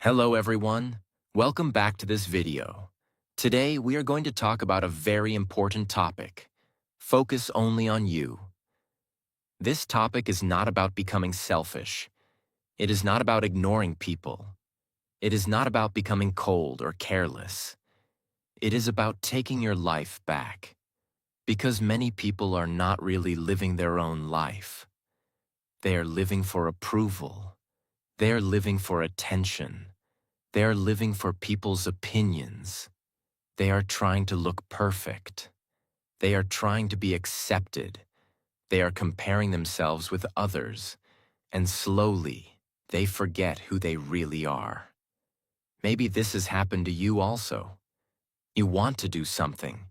Hello everyone, welcome back to this video. Today we are going to talk about a very important topic. Focus only on you. This topic is not about becoming selfish. It is not about ignoring people. It is not about becoming cold or careless. It is about taking your life back. Because many people are not really living their own life. They are living for approval. They are living for attention. They are living for people's opinions. They are trying to look perfect. They are trying to be accepted. They are comparing themselves with others, and slowly, they forget who they really are. Maybe this has happened to you also. You want to do something,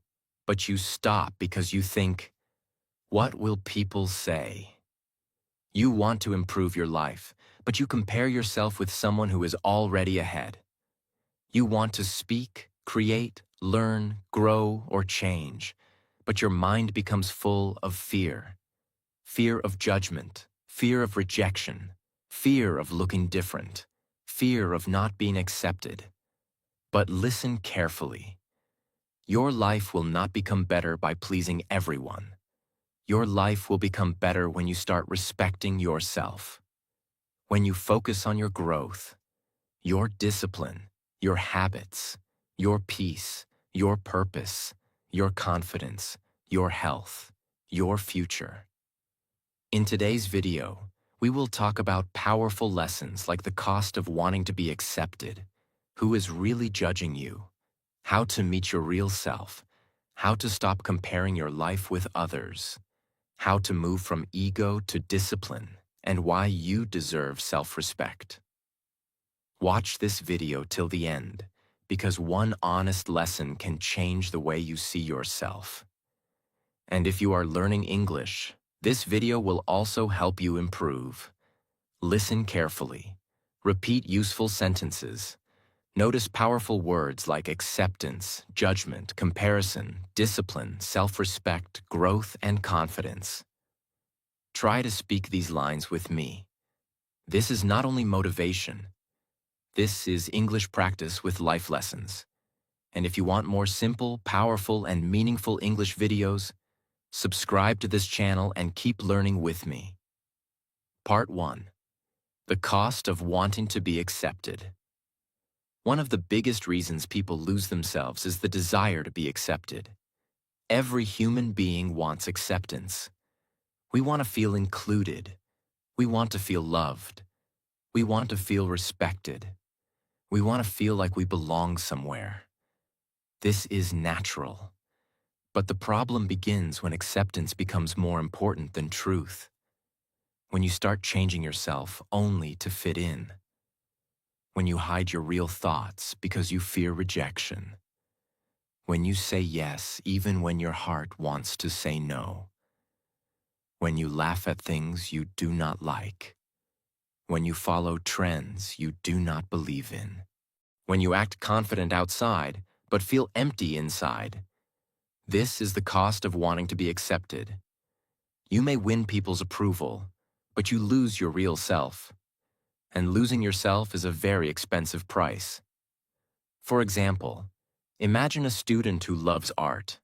but you stop because you think, what will people say? You want to improve your life, but you compare yourself with someone who is already ahead. You want to speak, create, learn, grow, or change, but your mind becomes full of fear. Fear of judgment, fear of rejection, fear of looking different, fear of not being accepted. But listen carefully. Your life will not become better by pleasing everyone. Your life will become better when you start respecting yourself. When you focus on your growth, your discipline, your habits, your peace, your purpose, your confidence, your health, your future. In today's video, we will talk about powerful lessons like the cost of wanting to be accepted, who is really judging you, how to meet your real self, how to stop comparing your life with others, how to move from ego to discipline, and why you deserve self-respect. Watch this video till the end, because one honest lesson can change the way you see yourself. And if you are learning English, this video will also help you improve. Listen carefully. Repeat useful sentences. Notice powerful words like acceptance, judgment, comparison, discipline, self-respect, growth, and confidence. Try to speak these lines with me. This is not only motivation. This is English practice with life lessons. And if you want more simple, powerful, and meaningful English videos, subscribe to this channel and keep learning with me. Part 1. The cost of wanting to be accepted. One of the biggest reasons people lose themselves is the desire to be accepted. Every human being wants acceptance. We want to feel included. We want to feel loved. We want to feel respected. We want to feel like we belong somewhere. This is natural. But the problem begins when acceptance becomes more important than truth. When you start changing yourself only to fit in. When you hide your real thoughts because you fear rejection. When you say yes even when your heart wants to say no. When you laugh at things you do not like. When you follow trends you do not believe in. When you act confident outside, but feel empty inside. This is the cost of wanting to be accepted. You may win people's approval, but you lose your real self. And losing yourself is a very expensive price. For example, imagine a student who loves art.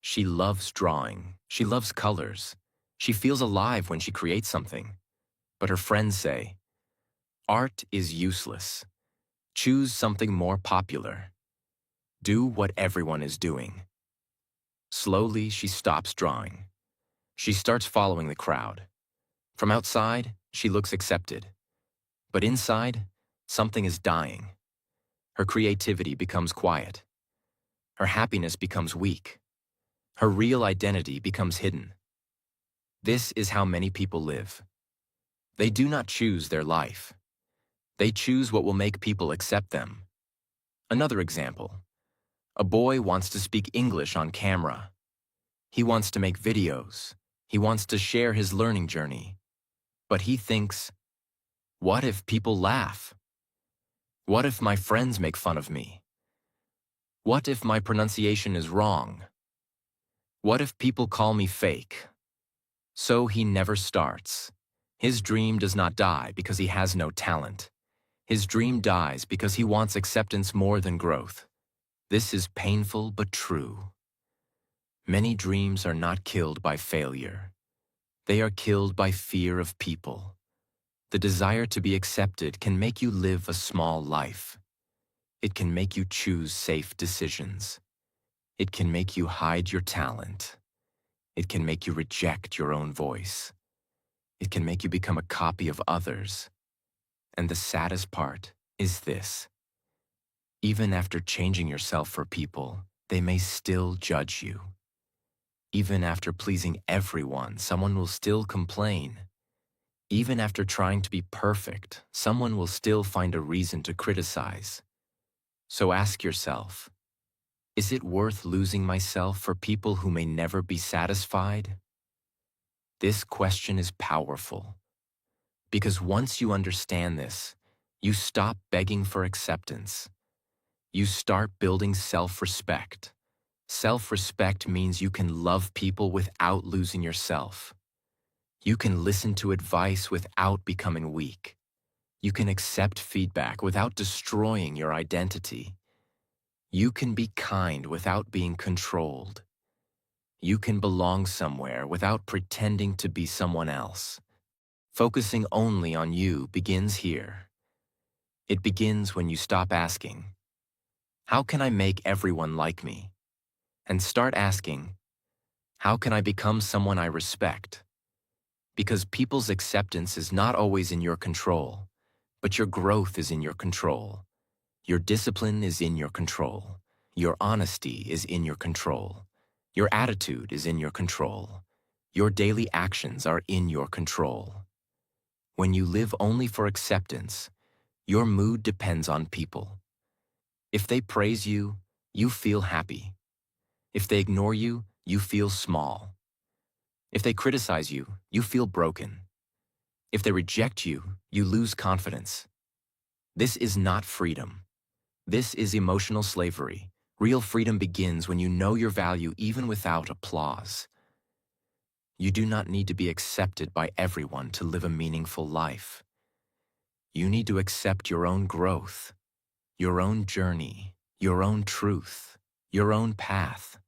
She loves drawing. She loves colors. She feels alive when she creates something. But her friends say, art is useless. Choose something more popular. Do what everyone is doing. Slowly, she stops drawing. She starts following the crowd. From outside, she looks accepted. But inside, something is dying. Her creativity becomes quiet. Her happiness becomes weak. Her real identity becomes hidden. This is how many people live. They do not choose their life. They choose what will make people accept them. Another example. A boy wants to speak English on camera. He wants to make videos. He wants to share his learning journey. But he thinks, what if people laugh? What if my friends make fun of me? What if my pronunciation is wrong? What if people call me fake? So he never starts. His dream does not die because he has no talent. His dream dies because he wants acceptance more than growth. This is painful but true. Many dreams are not killed by failure. They are killed by fear of people. The desire to be accepted can make you live a small life. It can make you choose safe decisions. It can make you hide your talent. It can make you reject your own voice. It can make you become a copy of others. And the saddest part is this. Even after changing yourself for people, they may still judge you. Even after pleasing everyone, someone will still complain. Even after trying to be perfect, someone will still find a reason to criticize. So ask yourself, is it worth losing myself for people who may never be satisfied? This question is powerful, because once you understand this, you stop begging for acceptance. You start building self-respect. Self-respect means you can love people without losing yourself. You can listen to advice without becoming weak. You can accept feedback without destroying your identity. You can be kind without being controlled. You can belong somewhere without pretending to be someone else. Focusing only on you begins here. It begins when you stop asking, how can I make everyone like me? And start asking, how can I become someone I respect? Because people's acceptance is not always in your control, but your growth is in your control. Your discipline is in your control. Your honesty is in your control. Your attitude is in your control. Your daily actions are in your control. When you live only for acceptance, your mood depends on people. If they praise you, you feel happy. If they ignore you, you feel small. If they criticize you, you feel broken. If they reject you, you lose confidence. This is not freedom. This is emotional slavery. Real freedom begins when you know your value even without applause. You do not need to be accepted by everyone to live a meaningful life. You need to accept your own growth, your own journey, your own truth, your own path.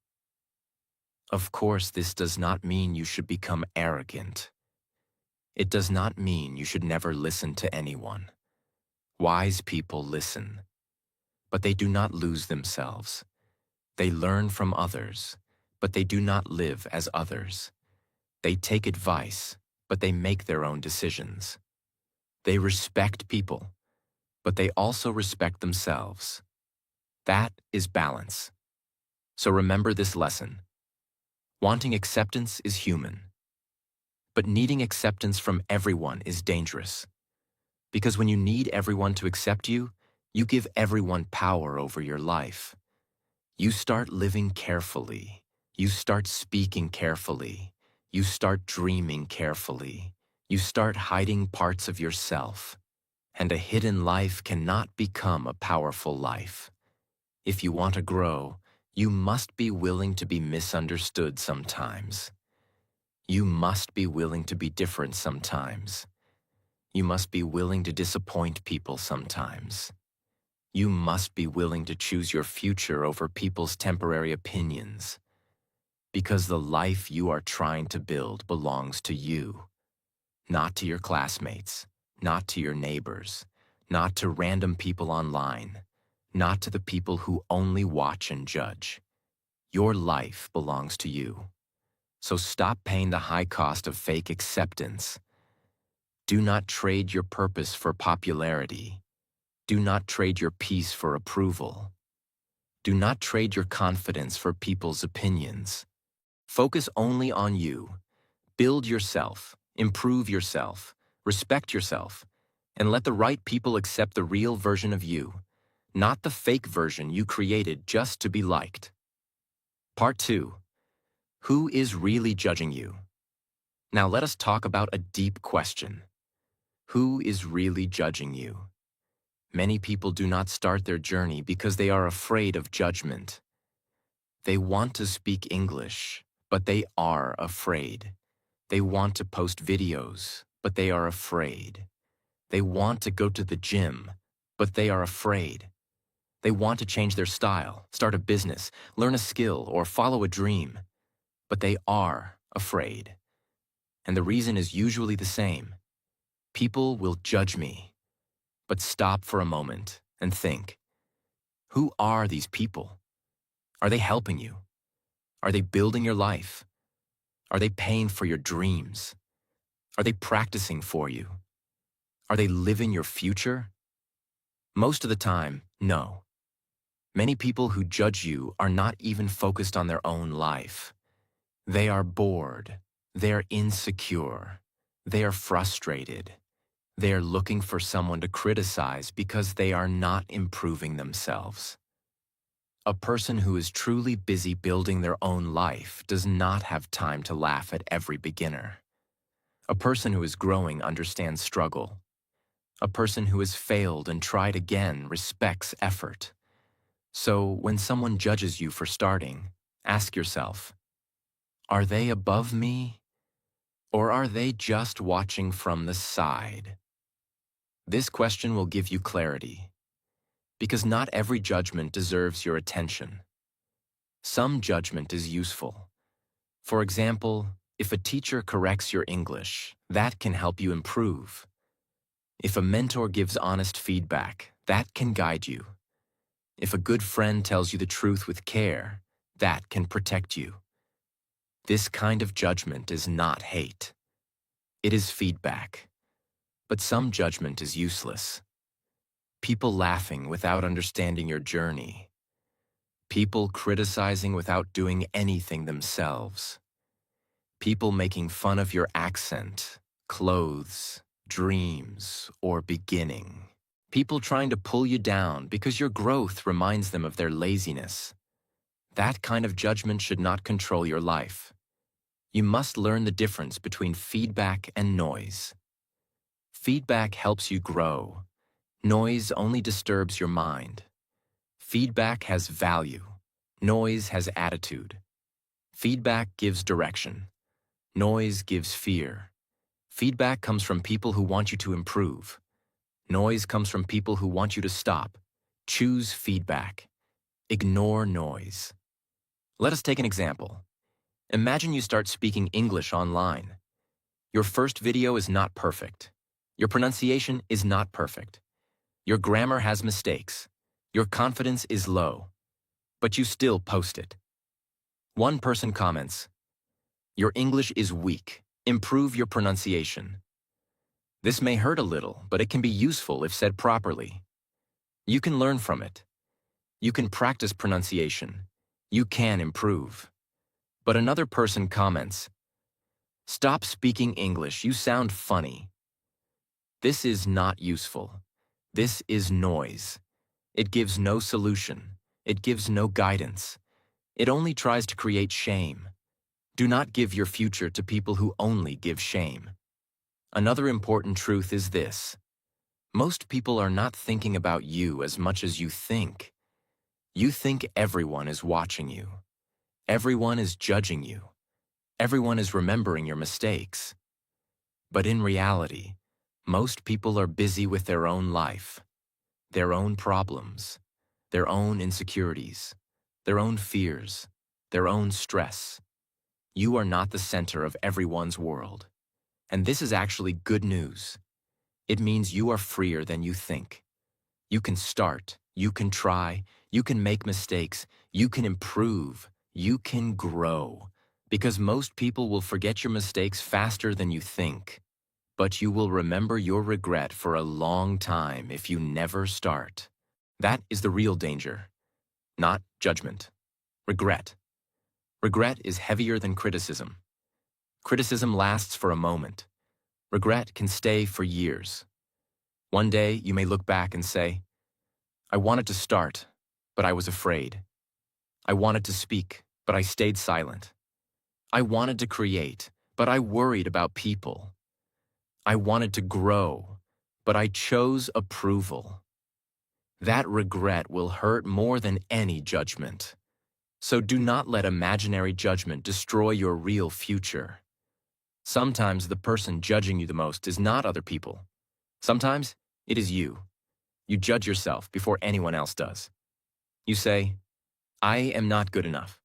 Of course, this does not mean you should become arrogant. It does not mean you should never listen to anyone. Wise people listen, but they do not lose themselves. They learn from others, but they do not live as others. They take advice, but they make their own decisions. They respect people, but they also respect themselves. That is balance. So remember this lesson. Wanting acceptance is human, but needing acceptance from everyone is dangerous. Because when you need everyone to accept you, you give everyone power over your life. You start living carefully. You start speaking carefully. You start dreaming carefully. You start hiding parts of yourself. And a hidden life cannot become a powerful life. If you want to grow, you must be willing to be misunderstood sometimes. You must be willing to be different sometimes. You must be willing to disappoint people sometimes. You must be willing to choose your future over people's temporary opinions. Because the life you are trying to build belongs to you, not to your classmates, not to your neighbors, not to random people online, not to the people who only watch and judge. Your life belongs to you. So stop paying the high cost of fake acceptance. Do not trade your purpose for popularity. Do not trade your peace for approval. Do not trade your confidence for people's opinions. Focus only on you. Build yourself, improve yourself, respect yourself, and let the right people accept the real version of you, not the fake version you created just to be liked. Part 2. Who is really judging you? Now let us talk about a deep question. Who is really judging you? Many people do not start their journey because they are afraid of judgment. They want to speak English, but they are afraid. They want to post videos, but they are afraid. They want to go to the gym, but they are afraid. They want to change their style, start a business, learn a skill, or follow a dream, but they are afraid. And the reason is usually the same. People will judge me. But stop for a moment and think, who are these people? Are they helping you? Are they building your life? Are they paying for your dreams? Are they practicing for you? Are they living your future? Most of the time, no. Many people who judge you are not even focused on their own life. They are bored. They are insecure. They are frustrated. They are looking for someone to criticize because they are not improving themselves. A person who is truly busy building their own life does not have time to laugh at every beginner. A person who is growing understands struggle. A person who has failed and tried again respects effort. So when someone judges you for starting, ask yourself, are they above me, or are they just watching from the side? This question will give you clarity, because not every judgment deserves your attention. Some judgment is useful. For example, if a teacher corrects your English, that can help you improve. If a mentor gives honest feedback, that can guide you. If a good friend tells you the truth with care, that can protect you. This kind of judgment is not hate. It is feedback. But some judgment is useless. People laughing without understanding your journey. People criticizing without doing anything themselves. People making fun of your accent, clothes, dreams, or beginning. People trying to pull you down because your growth reminds them of their laziness. That kind of judgment should not control your life. You must learn the difference between feedback and noise. Feedback helps you grow. Noise only disturbs your mind. Feedback has value. Noise has attitude. Feedback gives direction. Noise gives fear. Feedback comes from people who want you to improve. Noise comes from people who want you to stop. Choose feedback. Ignore noise. Let us take an example. Imagine you start speaking English online. Your first video is not perfect. Your pronunciation is not perfect. Your grammar has mistakes. Your confidence is low. But you still post it. One person comments, "Your English is weak. Improve your pronunciation." This may hurt a little, but it can be useful if said properly. You can learn from it. You can practice pronunciation. You can improve. But another person comments, "Stop speaking English. You sound funny." This is not useful. This is noise. It gives no solution. It gives no guidance. It only tries to create shame. Do not give your future to people who only give shame. Another important truth is this. Most people are not thinking about you as much as you think. You think everyone is watching you. Everyone is judging you. Everyone is remembering your mistakes. But in reality, most people are busy with their own life, their own problems, their own insecurities, their own fears, their own stress. You are not the center of everyone's world. And this is actually good news. It means you are freer than you think. You can start, you can try, you can make mistakes, you can improve, you can grow. Because most people will forget your mistakes faster than you think. But you will remember your regret for a long time if you never start. That is the real danger, not judgment. Regret. Regret is heavier than criticism. Criticism lasts for a moment. Regret can stay for years. One day you may look back and say, "I wanted to start, but I was afraid. I wanted to speak, but I stayed silent. I wanted to create, but I worried about people. I wanted to grow, but I chose approval." That regret will hurt more than any judgment. So do not let imaginary judgment destroy your real future. Sometimes the person judging you the most is not other people. Sometimes it is you. You judge yourself before anyone else does. You say, I am not good enough.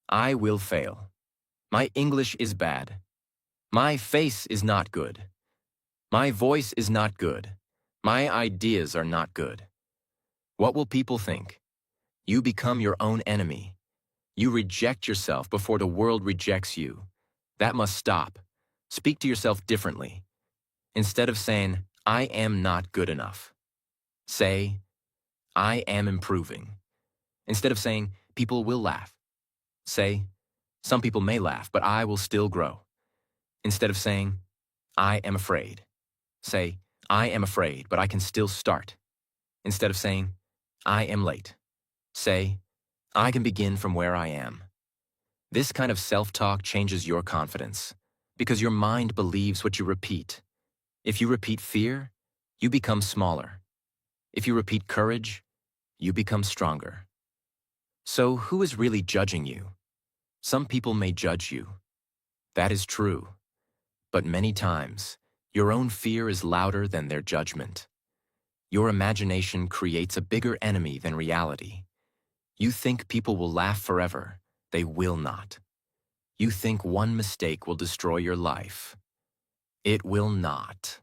I will fail. My English is bad. My face is not good. My voice is not good. My ideas are not good. What will people think? You become your own enemy. You reject yourself before the world rejects you. That must stop. Speak to yourself differently. Instead of saying, I am not good enough, say, I am improving. Instead of saying, people will laugh, say, some people may laugh, but I will still grow. Instead of saying, I am afraid, say, I am afraid, but I can still start. Instead of saying, I am late, say, I can begin from where I am. This kind of self-talk changes your confidence because your mind believes what you repeat. If you repeat fear, you become smaller. If you repeat courage, you become stronger. So who is really judging you? Some people may judge you. That is true. But many times, your own fear is louder than their judgment. Your imagination creates a bigger enemy than reality. You think people will laugh forever. They will not. You think one mistake will destroy your life. It will not.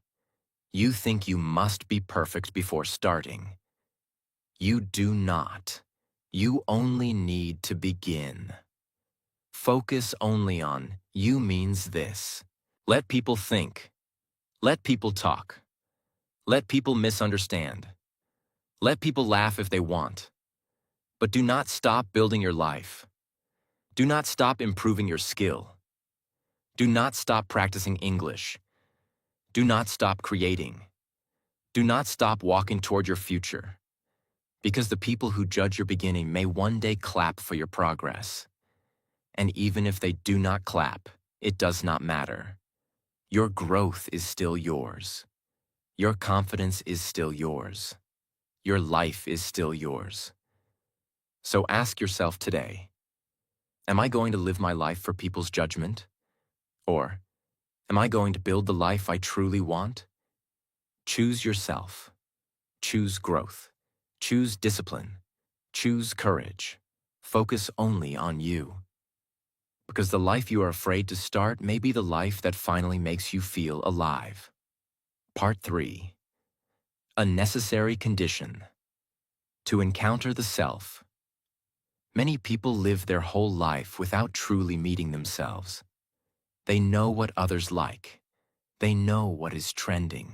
You think you must be perfect before starting. You do not. You only need to begin. Focus only on you means this. Let people think. Let people talk. Let people misunderstand. Let people laugh if they want. But do not stop building your life. Do not stop improving your skill. Do not stop practicing English. Do not stop creating. Do not stop walking toward your future. Because the people who judge your beginning may one day clap for your progress. And even if they do not clap, it does not matter. Your growth is still yours. Your confidence is still yours. Your life is still yours. So ask yourself today, am I going to live my life for people's judgment? Or am I going to build the life I truly want? Choose yourself. Choose growth. Choose discipline. Choose courage. Focus only on you. Because the life you are afraid to start may be the life that finally makes you feel alive. Part 3. A necessary condition. To encounter the self. Many people live their whole life without truly meeting themselves. They know what others like. They know what is trending.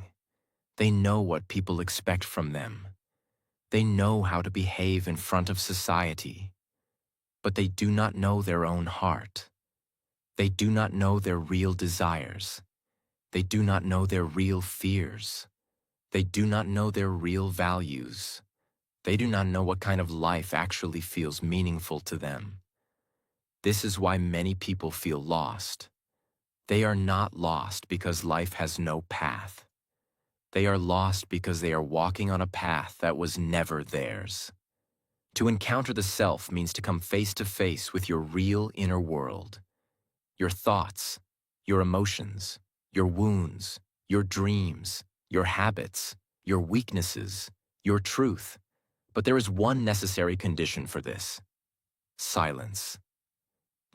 They know what people expect from them. They know how to behave in front of society. But they do not know their own heart. They do not know their real desires. They do not know their real fears. They do not know their real values. They do not know what kind of life actually feels meaningful to them. This is why many people feel lost. They are not lost because life has no path. They are lost because they are walking on a path that was never theirs. To encounter the self means to come face to face with your real inner world. Your thoughts, your emotions, your wounds, your dreams, your habits, your weaknesses, your truth. But there is one necessary condition for this: silence.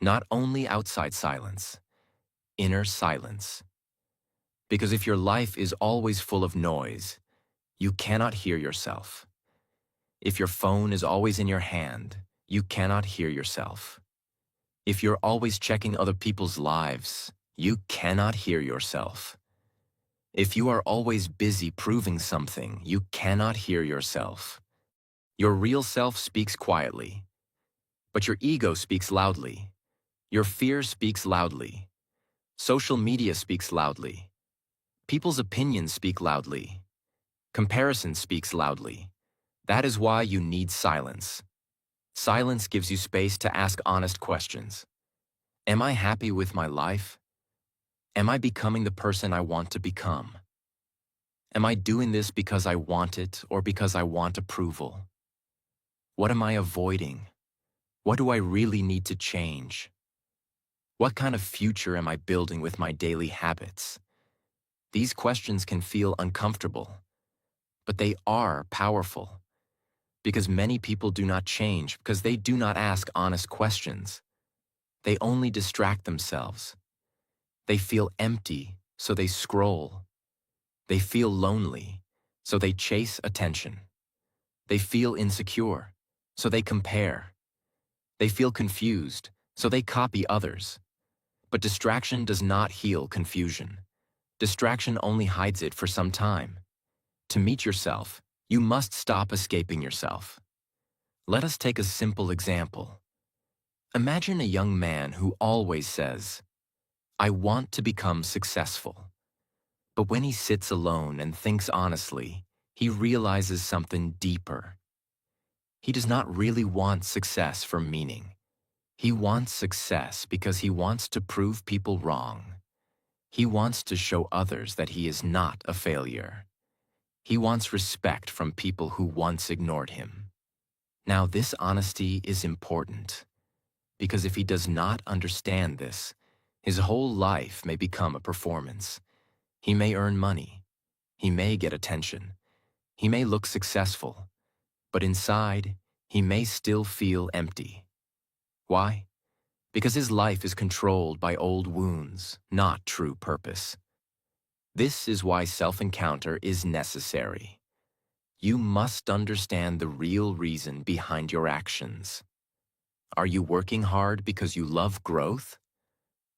Not only outside silence, inner silence. Because if your life is always full of noise, you cannot hear yourself. If your phone is always in your hand, you cannot hear yourself. If you're always checking other people's lives, you cannot hear yourself. If you are always busy proving something, you cannot hear yourself. Your real self speaks quietly, but your ego speaks loudly. Your fear speaks loudly. Social media speaks loudly. People's opinions speak loudly. Comparison speaks loudly. That is why you need silence. Silence gives you space to ask honest questions. Am I happy with my life? Am I becoming the person I want to become? Am I doing this because I want it or because I want approval? What am I avoiding? What do I really need to change? What kind of future am I building with my daily habits? These questions can feel uncomfortable, but they are powerful because many people do not change because they do not ask honest questions. They only distract themselves. They feel empty, so they scroll. They feel lonely, so they chase attention. They feel insecure, so they compare. They feel confused, so they copy others. But distraction does not heal confusion. Distraction only hides it for some time. To meet yourself, you must stop escaping yourself. Let us take a simple example. Imagine a young man who always says, "I want to become successful." But when he sits alone and thinks honestly, he realizes something deeper. He does not really want success for meaning. He wants success because he wants to prove people wrong. He wants to show others that he is not a failure. He wants respect from people who once ignored him. Now, this honesty is important because if he does not understand this, his whole life may become a performance. He may earn money. He may get attention. He may look successful. But inside, he may still feel empty. Why? Because his life is controlled by old wounds, not true purpose. This is why self-encounter is necessary. You must understand the real reason behind your actions. Are you working hard because you love growth?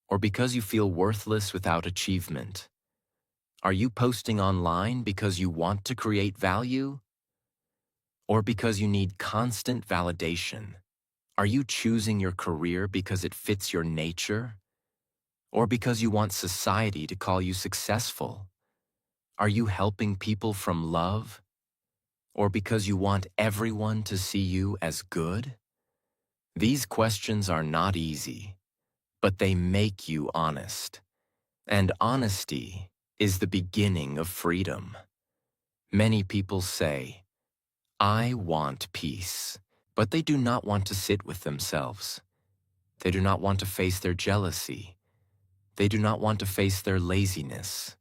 Or because you feel worthless without achievement? Are you posting online because you want to create value? Or because you need constant validation? Are you choosing your career because it fits your nature? Or because you want society to call you successful? Are you helping people from love? Or because you want everyone to see you as good? These questions are not easy, but they make you honest. And honesty is the beginning of freedom. Many people say, "I want peace," but they do not want to sit with themselves. They do not want to face their jealousy. They do not want to face their laziness.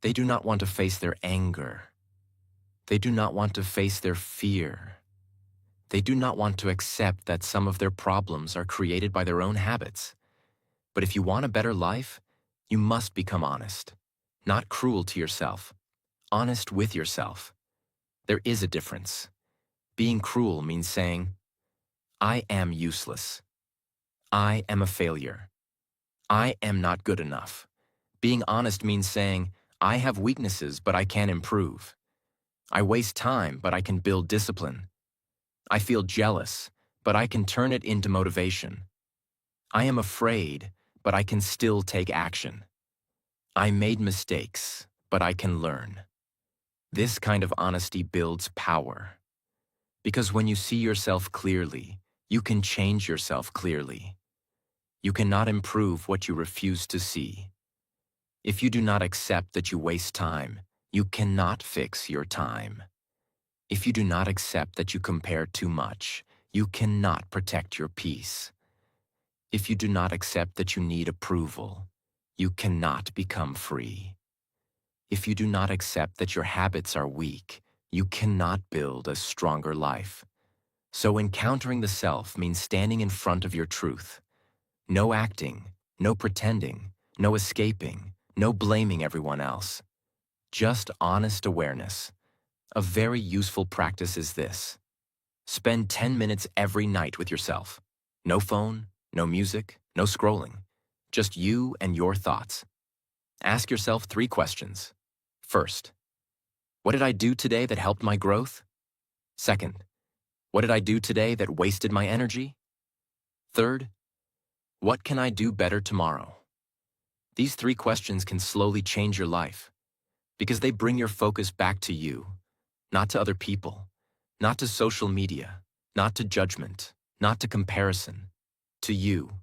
They do not want to face their anger. They do not want to face their fear. They do not want to accept that some of their problems are created by their own habits. But if you want a better life, you must become honest. Not cruel to yourself. Honest with yourself. There is a difference. Being cruel means saying, "I am useless. I am a failure. I am not good enough." Being honest means saying, "I have weaknesses, but I can improve. I waste time, but I can build discipline. I feel jealous, but I can turn it into motivation. I am afraid, but I can still take action. I made mistakes, but I can learn." This kind of honesty builds power. Because when you see yourself clearly, you can change yourself clearly. You cannot improve what you refuse to see. If you do not accept that you waste time, you cannot fix your time. If you do not accept that you compare too much, you cannot protect your peace. If you do not accept that you need approval, you cannot become free. If you do not accept that your habits are weak, you cannot build a stronger life. So encountering the self means standing in front of your truth. No acting, no pretending, no escaping, no blaming everyone else. Just honest awareness. A very useful practice is this. Spend 10 minutes every night with yourself. No phone, no music, no scrolling. Just you and your thoughts. Ask yourself 3 questions. First, what did I do today that helped my growth? Second, what did I do today that wasted my energy? Third, what can I do better tomorrow? These 3 questions can slowly change your life because they bring your focus back to you, not to other people, not to social media, not to judgment, not to comparison, to you,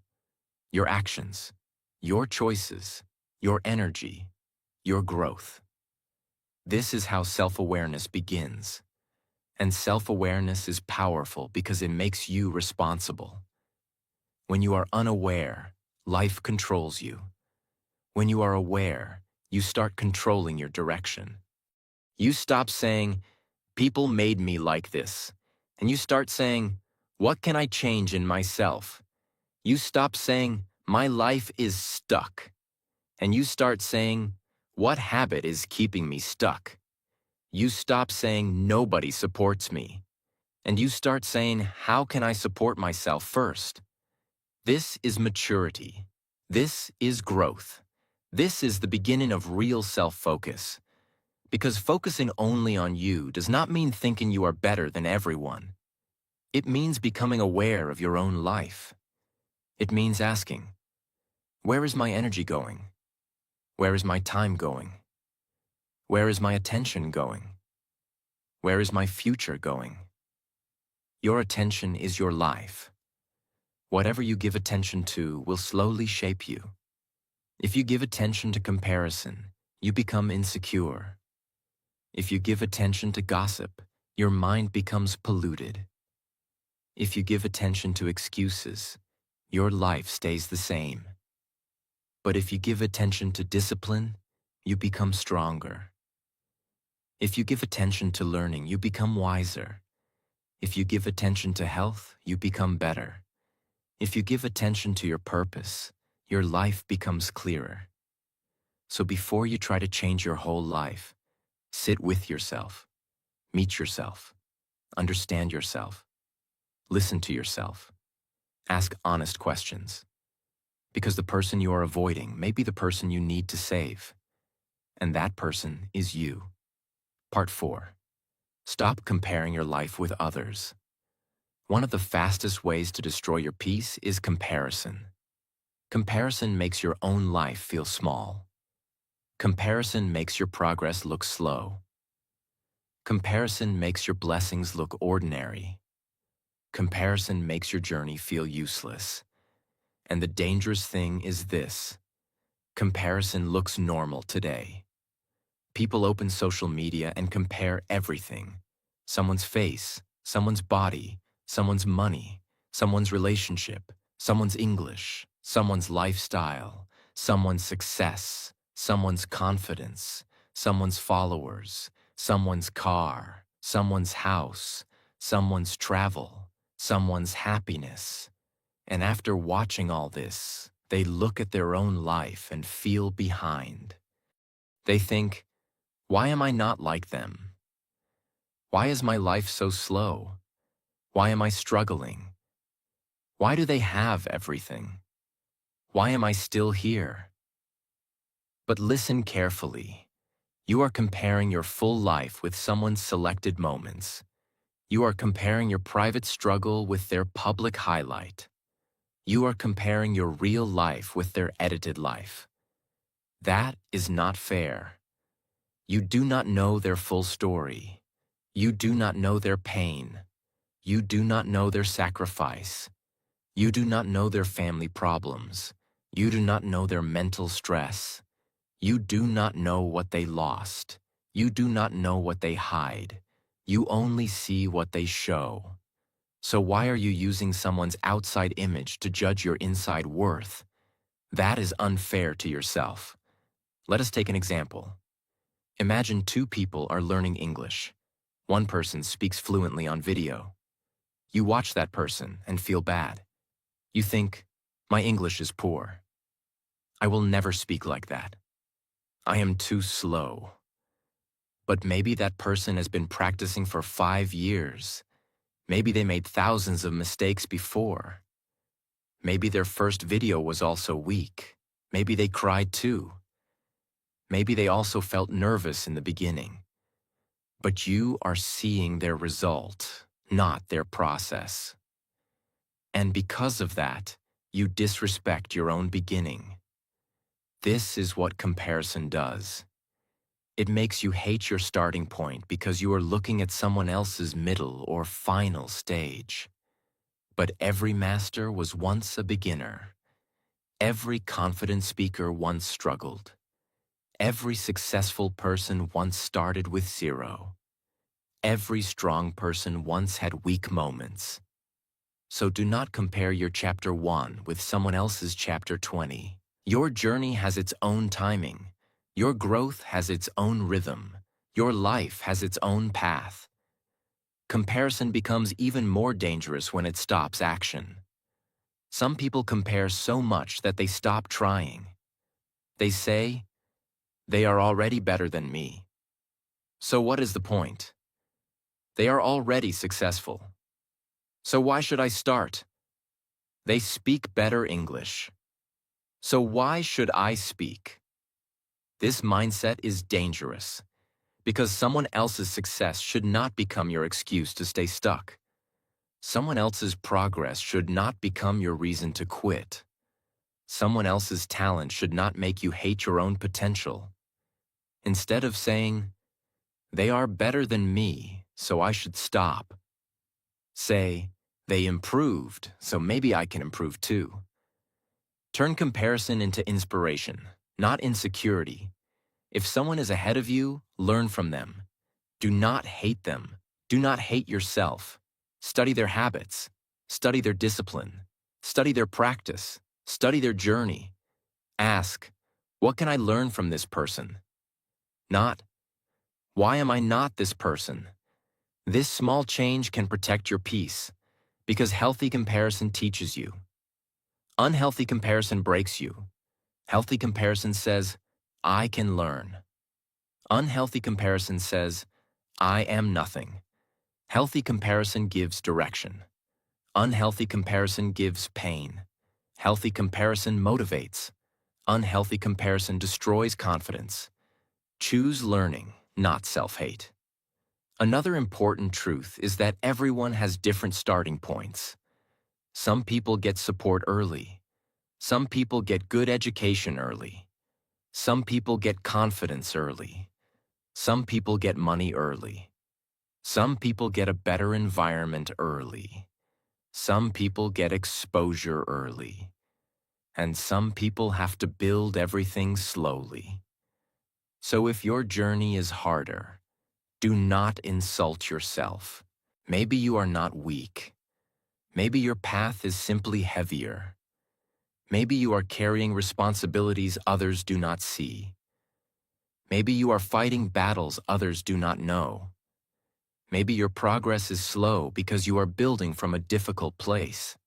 your actions, your choices, your energy, your growth. This is how self-awareness begins. And self-awareness is powerful because it makes you responsible. When you are unaware, life controls you. When you are aware, you start controlling your direction. You stop saying, "People made me like this," and you start saying, "What can I change in myself?" You stop saying, "My life is stuck," and you start saying, "What habit is keeping me stuck?" You stop saying, "Nobody supports me," and you start saying, "How can I support myself first?" This is maturity. This is growth. This is the beginning of real self-focus. Because focusing only on you does not mean thinking you are better than everyone. It means becoming aware of your own life. It means asking, where is my energy going? Where is my time going? Where is my attention going? Where is my future going? Your attention is your life. Whatever you give attention to will slowly shape you. If you give attention to comparison, you become insecure. If you give attention to gossip, your mind becomes polluted. If you give attention to excuses, your life stays the same. But if you give attention to discipline, you become stronger. If you give attention to learning, you become wiser. If you give attention to health, you become better. If you give attention to your purpose, your life becomes clearer. So before you try to change your whole life, sit with yourself, meet yourself, understand yourself, listen to yourself, ask honest questions. Because the person you are avoiding may be the person you need to save. And that person is you. Part 4. Stop comparing your life with others. One of the fastest ways to destroy your peace is comparison. Comparison makes your own life feel small. Comparison makes your progress look slow. Comparison makes your blessings look ordinary. Comparison makes your journey feel useless. And the dangerous thing is this: comparison looks normal today. People open social media and compare everything: someone's face, someone's body, someone's money, someone's relationship, someone's English, someone's lifestyle, someone's success, someone's confidence, someone's followers, someone's car, someone's house, someone's travel, someone's happiness. And after watching all this, they look at their own life and feel behind. They think, why am I not like them? Why is my life so slow? Why am I struggling? Why do they have everything? Why am I still here? But listen carefully. You are comparing your full life with someone's selected moments. You are comparing your private struggle with their public highlight. You are comparing your real life with their edited life. That is not fair. You do not know their full story. You do not know their pain. You do not know their sacrifice. You do not know their family problems. You do not know their mental stress. You do not know what they lost. You do not know what they hide. You only see what they show. So why are you using someone's outside image to judge your inside worth? That is unfair to yourself. Let us take an example. Imagine two people are learning English. One person speaks fluently on video. You watch that person and feel bad. You think, my English is poor. I will never speak like that. I am too slow. But maybe that person has been practicing for 5 years. Maybe they made thousands of mistakes before. Maybe their first video was also weak. Maybe they cried too. Maybe they also felt nervous in the beginning. But you are seeing their result, not their process. And because of that, you disrespect your own beginning. This is what comparison does. It makes you hate your starting point because you are looking at someone else's middle or final stage. But every master was once a beginner. Every confident speaker once struggled. Every successful person once started with 0. Every strong person once had weak moments. So do not compare your chapter 1 with someone else's chapter 20. Your journey has its own timing. Your growth has its own rhythm. Your life has its own path. Comparison becomes even more dangerous when it stops action. Some people compare so much that they stop trying. They say, they are already better than me. So what is the point? They are already successful. So why should I start? They speak better English. So why should I speak? This mindset is dangerous because someone else's success should not become your excuse to stay stuck. Someone else's progress should not become your reason to quit. Someone else's talent should not make you hate your own potential. Instead of saying, they are better than me, so I should stop, say, they improved, so maybe I can improve too. Turn comparison into inspiration, not insecurity. If someone is ahead of you, learn from them. Do not hate them. Do not hate yourself. Study their habits. Study their discipline. Study their practice. Study their journey. Ask, what can I learn from this person? Not, why am I not this person? This small change can protect your peace because healthy comparison teaches you. Unhealthy comparison breaks you. Healthy comparison says, I can learn. Unhealthy comparison says, I am nothing. Healthy comparison gives direction. Unhealthy comparison gives pain. Healthy comparison motivates. Unhealthy comparison destroys confidence. Choose learning, not self-hate. Another important truth is that everyone has different starting points. Some people get support early. Some people get good education early. Some people get confidence early. Some people get money early. Some people get a better environment early. Some people get exposure early. And some people have to build everything slowly. So if your journey is harder, do not insult yourself. Maybe you are not weak. Maybe your path is simply heavier. Maybe you are carrying responsibilities others do not see. Maybe you are fighting battles others do not know. Maybe your progress is slow because you are building from a difficult place.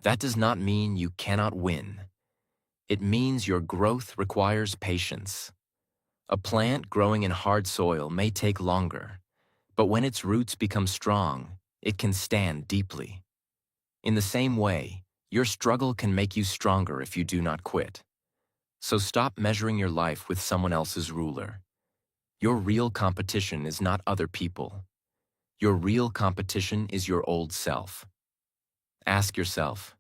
That does not mean you cannot win. It means your growth requires patience. A plant growing in hard soil may take longer, but when its roots become strong, it can stand deeply. In the same way, your struggle can make you stronger if you do not quit. So stop measuring your life with someone else's ruler. Your real competition is not other people. Your real competition is your old self. Ask yourself,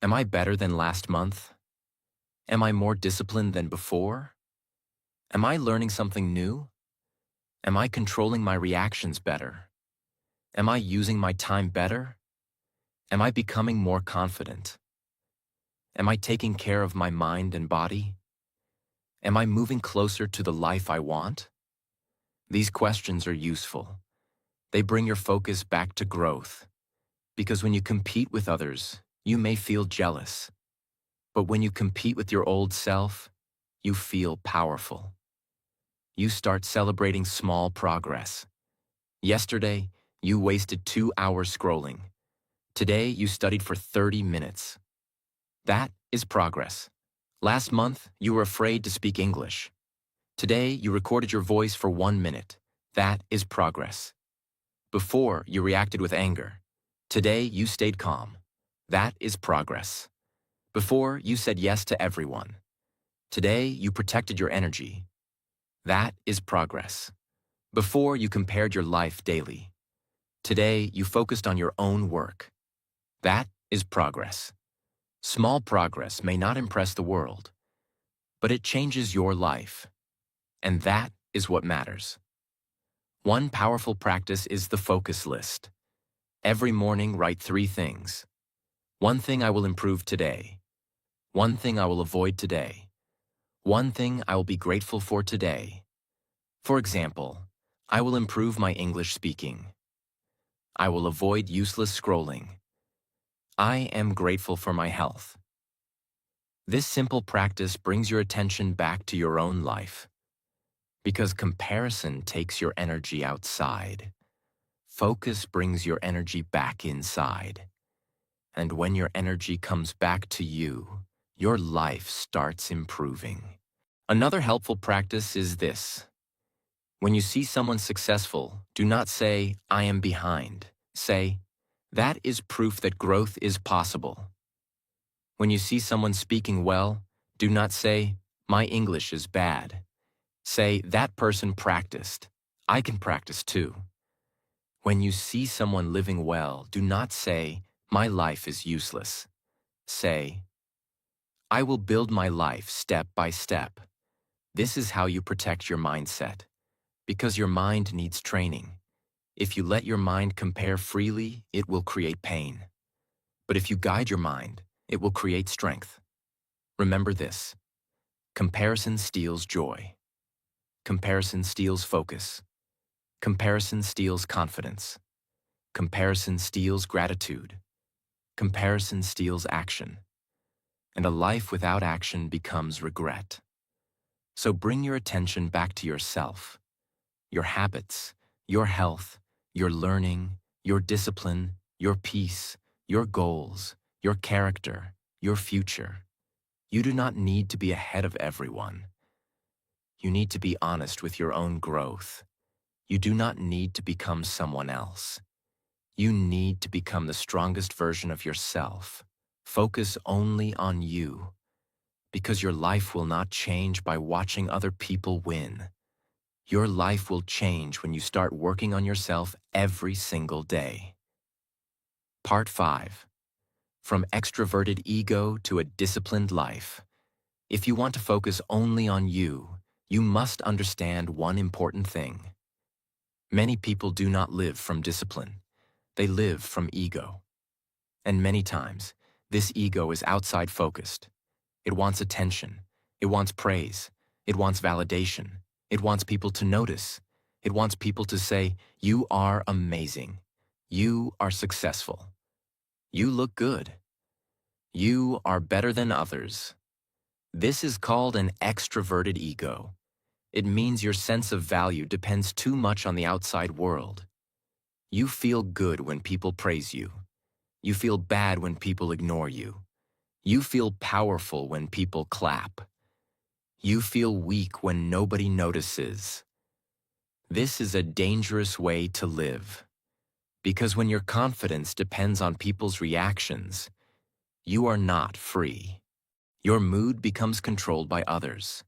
am I better than last month? Am I more disciplined than before? Am I learning something new? Am I controlling my reactions better? Am I using my time better? Am I becoming more confident? Am I taking care of my mind and body? Am I moving closer to the life I want? These questions are useful. They bring your focus back to growth. Because when you compete with others, you may feel jealous. But when you compete with your old self, you feel powerful. You start celebrating small progress. Yesterday, you wasted 2 hours scrolling. Today, you studied for 30 minutes. That is progress. Last month, you were afraid to speak English. Today, you recorded your voice for 1 minute. That is progress. Before, you reacted with anger. Today, you stayed calm. That is progress. Before, you said yes to everyone. Today, you protected your energy. That is progress. Before, you compared your life daily. Today, you focused on your own work. That is progress. Small progress may not impress the world, but it changes your life. And that is what matters. One powerful practice is the focus list. Every morning, write 3 things. One thing I will improve today. One thing I will avoid today. One thing I will be grateful for today. For example, I will improve my English speaking. I will avoid useless scrolling. I am grateful for my health. This simple practice brings your attention back to your own life. Because comparison takes your energy outside. Focus brings your energy back inside. And when your energy comes back to you, your life starts improving. Another helpful practice is this. When you see someone successful, do not say, "I am behind." Say, "That is proof that growth is possible." When you see someone speaking well, do not say, "My English is bad." Say, "That person practiced. I can practice too." When you see someone living well, do not say, "My life is useless." Say, "I will build my life step by step." This is how you protect your mindset, because your mind needs training. If you let your mind compare freely, it will create pain. But if you guide your mind, it will create strength. Remember this: comparison steals joy. Comparison steals focus. Comparison steals confidence. Comparison steals gratitude. Comparison steals action. And a life without action becomes regret. So bring your attention back to yourself, your habits, your health, your learning, your discipline, your peace, your goals, your character, your future. You do not need to be ahead of everyone. You need to be honest with your own growth. You do not need to become someone else. You need to become the strongest version of yourself. Focus only on you, because your life will not change by watching other people win. Your life will change when you start working on yourself every single day. Part 5. From extroverted ego to a disciplined life. If you want to focus only on you, you must understand one important thing. Many people do not live from discipline. They live from ego. And many times, this ego is outside focused. It wants attention. It wants praise. It wants validation. It wants people to notice. It wants people to say, "You are amazing. You are successful. You look good. You are better than others." This is called an extroverted ego. It means your sense of value depends too much on the outside world. You feel good when people praise you. You feel bad when people ignore you. You feel powerful when people clap. You feel weak when nobody notices. This is a dangerous way to live, because when your confidence depends on people's reactions, you are not free. Your mood becomes controlled by others.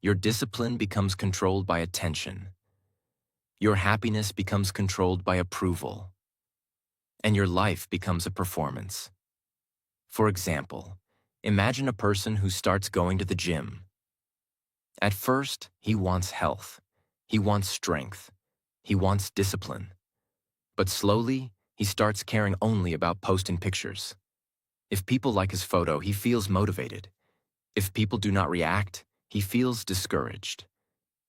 Your discipline becomes controlled by attention. Your happiness becomes controlled by approval. And your life becomes a performance. For example, imagine a person who starts going to the gym. At first, he wants health. He wants strength. He wants discipline. But slowly, he starts caring only about posting pictures. If people like his photo, he feels motivated. If people do not react, he feels discouraged.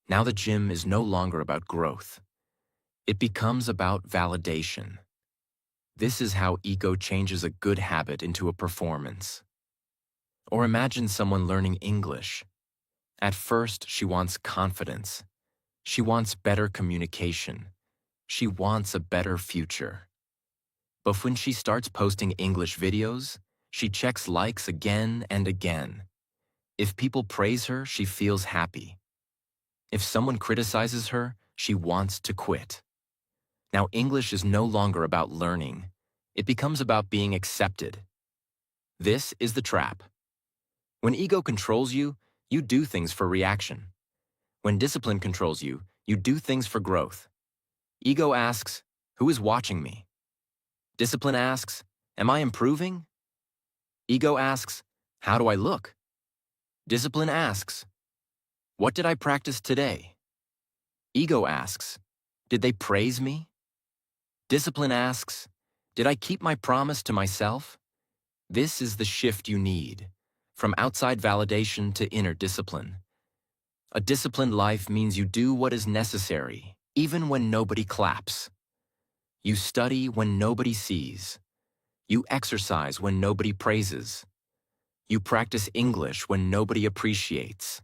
Now the gym is no longer about growth. It becomes about validation. This is how ego changes a good habit into a performance. Or imagine someone learning English. At first, she wants confidence. She wants better communication. She wants a better future. But when she starts posting English videos, she checks likes again and again. If people praise her, she feels happy. If someone criticizes her, she wants to quit. Now, English is no longer about learning. It becomes about being accepted. This is the trap. When ego controls you, you do things for reaction. When discipline controls you, you do things for growth. Ego asks, "Who is watching me?" Discipline asks, "Am I improving?" Ego asks, "How do I look?" Discipline asks, "What did I practice today?" Ego asks, "Did they praise me?" Discipline asks, "Did I keep my promise to myself?" This is the shift you need, from outside validation to inner discipline. A disciplined life means you do what is necessary, even when nobody claps. You study when nobody sees. You exercise when nobody praises. You practice English when nobody appreciates.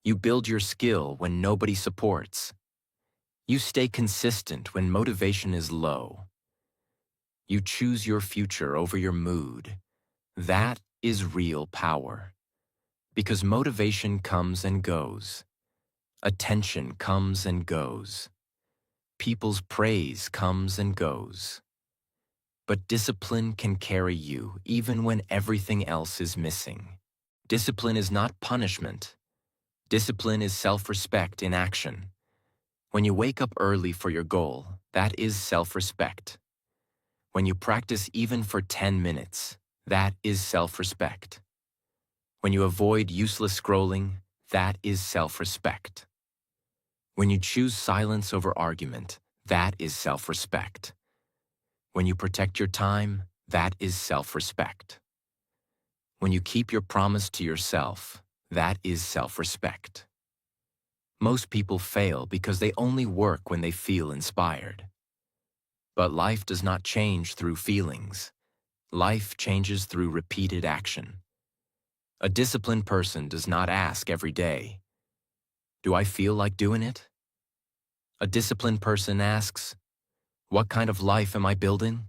You build your skill when nobody supports. You stay consistent when motivation is low. You choose your future over your mood. That is real power. Because motivation comes and goes. Attention comes and goes. People's praise comes and goes. But discipline can carry you even when everything else is missing. Discipline is not punishment. Discipline is self-respect in action. When you wake up early for your goal, that is self-respect. When you practice even for 10 minutes, that is self-respect. When you avoid useless scrolling, that is self-respect. When you choose silence over argument, that is self-respect. When you protect your time, that is self-respect. When you keep your promise to yourself, that is self-respect. Most people fail because they only work when they feel inspired. But life does not change through feelings. Life changes through repeated action. A disciplined person does not ask every day, "Do I feel like doing it?" A disciplined person asks, "What kind of life am I building?"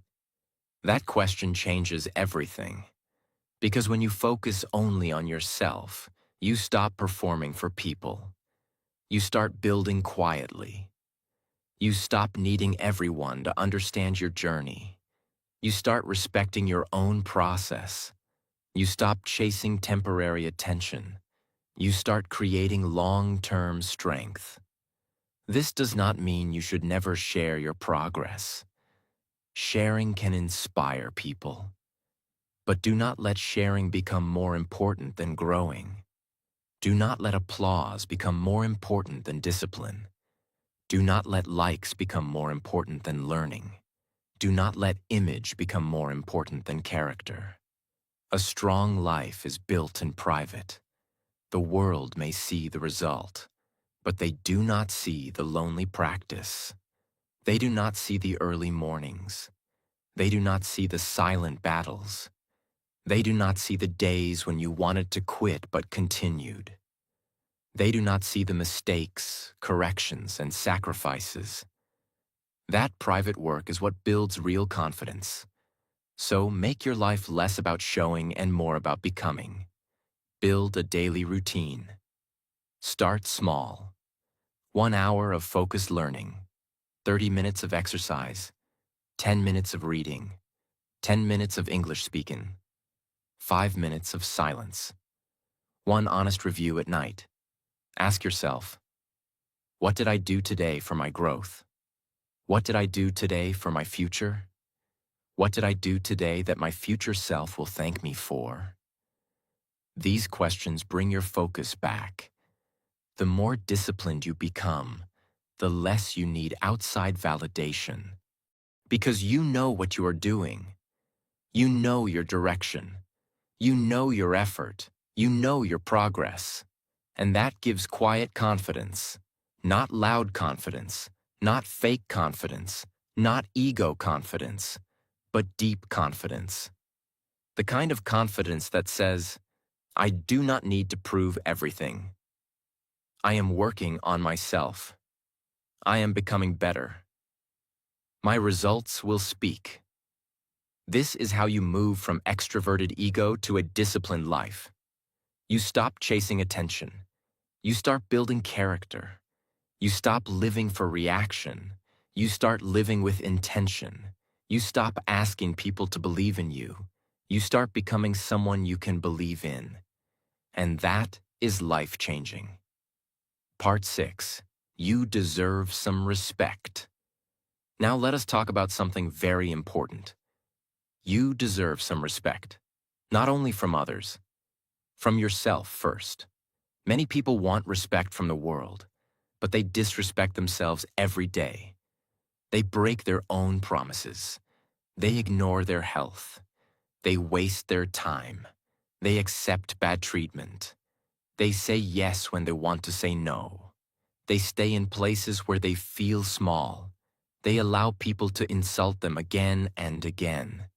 That question changes everything. Because when you focus only on yourself, you stop performing for people. You start building quietly. You stop needing everyone to understand your journey. You start respecting your own process. You stop chasing temporary attention. You start creating long-term strength. This does not mean you should never share your progress. Sharing can inspire people. But do not let sharing become more important than growing. Do not let applause become more important than discipline. Do not let likes become more important than learning. Do not let image become more important than character. A strong life is built in private. The world may see the result, but they do not see the lonely practice. They do not see the early mornings. They do not see the silent battles. They do not see the days when you wanted to quit but continued. They do not see the mistakes, corrections, and sacrifices. That private work is what builds real confidence. So make your life less about showing and more about becoming. Build a daily routine. Start small. 1 hour of focused learning, 30 minutes of exercise, 10 minutes of reading, 10 minutes of English speaking, 5 minutes of silence. 1 honest review at night. Ask yourself, what did I do today for my growth? What did I do today for my future? What did I do today that my future self will thank me for? These questions bring your focus back. The more disciplined you become, the less you need outside validation. Because you know what you are doing. You know your direction. You know your effort. You know your progress. And that gives quiet confidence, not loud confidence, not fake confidence, not ego confidence, but deep confidence. The kind of confidence that says, I do not need to prove everything. I am working on myself. I am becoming better. My results will speak. This is how you move from extroverted ego to a disciplined life. You stop chasing attention. You start building character. You stop living for reaction. You start living with intention. You stop asking people to believe in you. You start becoming someone you can believe in. And that is life-changing. Part 6. You deserve some respect. Now let us talk about something very important. You deserve some respect, not only from others, from yourself first. Many people want respect from the world, but they disrespect themselves every day. They break their own promises. They ignore their health. They waste their time. They accept bad treatment. They say yes when they want to say no. They stay in places where they feel small. They allow people to insult them again and again.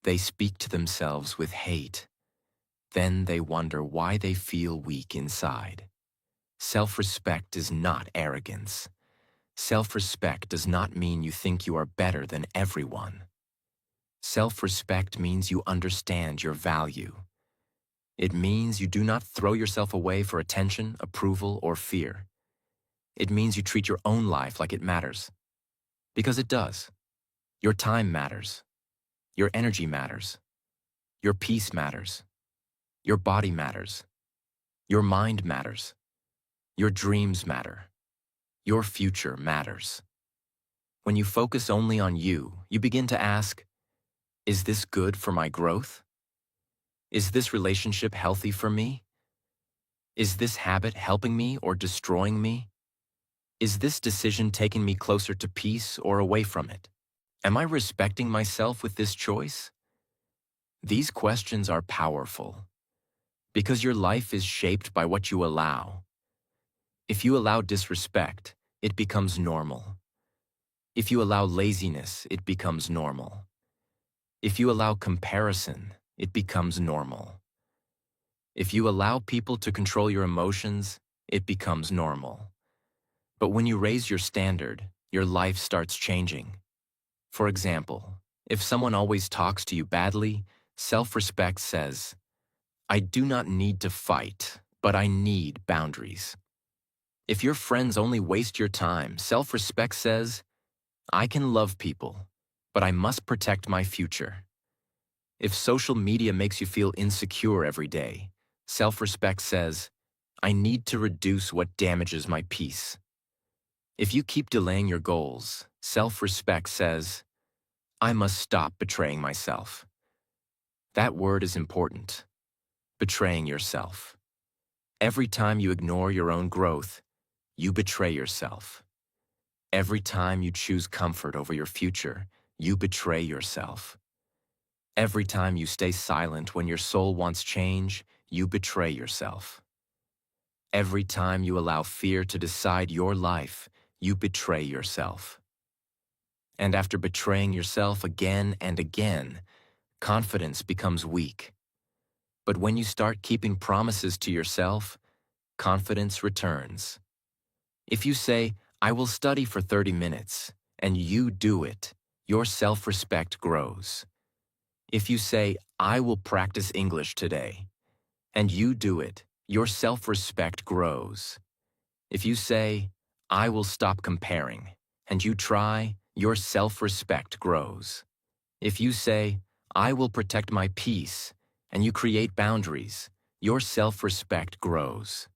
They speak to themselves with hate. Then they wonder why they feel weak inside. Self-respect is not arrogance. Self-respect does not mean you think you are better than everyone. Self-respect means you understand your value. It means you do not throw yourself away for attention, approval, or fear. It means you treat your own life like it matters. Because it does. Your time matters. Your energy matters. Your peace matters. Your body matters. Your mind matters. Your dreams matter. Your future matters. When you focus only on you, you begin to ask, is this good for my growth? Is this relationship healthy for me? Is this habit helping me or destroying me? Is this decision taking me closer to peace or away from it? Am I respecting myself with this choice? These questions are powerful because your life is shaped by what you allow. If you allow disrespect, it becomes normal. If you allow laziness, it becomes normal. If you allow comparison, it becomes normal. If you allow people to control your emotions, it becomes normal. But when you raise your standard, your life starts changing. For example, if someone always talks to you badly, self-respect says, I do not need to fight, but I need boundaries. If your friends only waste your time, self-respect says, I can love people, but I must protect my future. If social media makes you feel insecure every day, self-respect says, I need to reduce what damages my peace. If you keep delaying your goals, self-respect says, I must stop betraying myself. That word is important. Betraying yourself. Every time you ignore your own growth, you betray yourself. Every time you choose comfort over your future, you betray yourself. Every time you stay silent when your soul wants change, you betray yourself. Every time you allow fear to decide your life, you betray yourself. And after betraying yourself again and again, confidence becomes weak. But when you start keeping promises to yourself, confidence returns. If you say, I will study for 30 minutes, and you do it, your self-respect grows. If you say, I will practice English today, and you do it, your self-respect grows. If you say, I will stop comparing, and you try, your self-respect grows. If you say, I will protect my peace, and you create boundaries, your self-respect grows.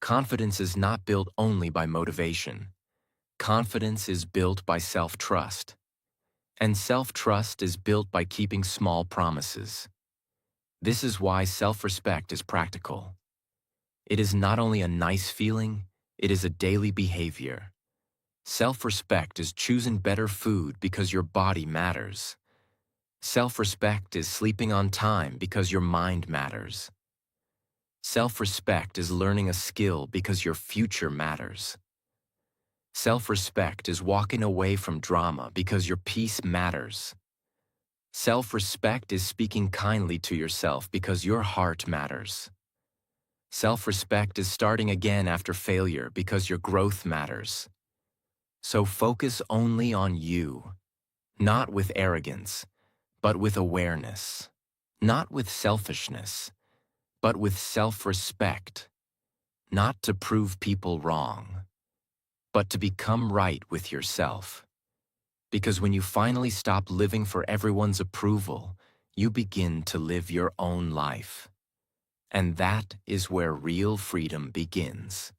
Confidence is not built only by motivation. Confidence is built by self-trust. And self-trust is built by keeping small promises. This is why self-respect is practical. It is not only a nice feeling, it is a daily behavior. Self-respect is choosing better food because your body matters. Self-respect is sleeping on time because your mind matters. Self-respect is learning a skill because your future matters. Self-respect is walking away from drama because your peace matters. Self-respect is speaking kindly to yourself because your heart matters. Self-respect is starting again after failure because your growth matters. So focus only on you, not with arrogance, but with awareness, not with selfishness, but with self-respect, not to prove people wrong, but to become right with yourself. Because when you finally stop living for everyone's approval, you begin to live your own life. And that is where real freedom begins.